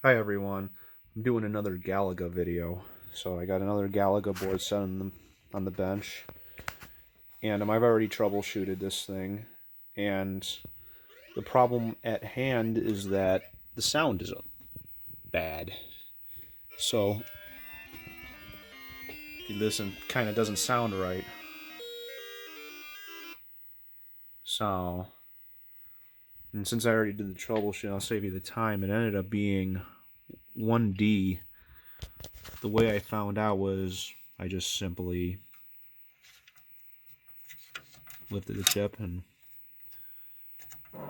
Hi everyone, I'm doing another Galaga video. So I got another Galaga board set on the bench, and I've already troubleshooted this thing, and the problem at hand is that the sound is bad. So if you listen, kind of doesn't sound right. So, and since I already did the troubleshooting, I'll save you the time. It ended up being 1D. The way I found out was I just simply lifted the chip, and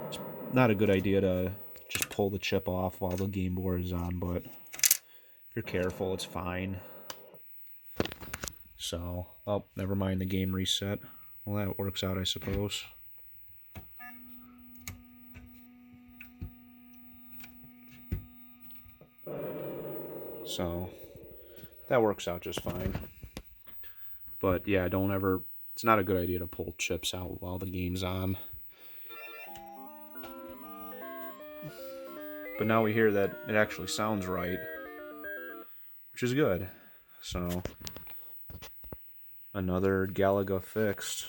it's not a good idea to just pull the chip off while the game board is on, but if you're careful, it's fine. So, oh, never mind, the game reset. Well, that works out, I suppose. So, that works out just fine. But yeah, don't ever, it's not a good idea to pull chips out while the game's on. But now we hear that it actually sounds right, which is good. So, another Galaga fixed.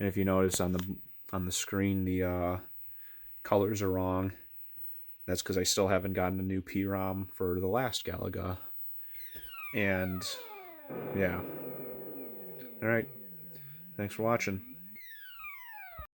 And if you notice on the screen, the colors are wrong. That's because I still haven't gotten a new PROM for the last Galaga. And yeah. Alright. Thanks for watching.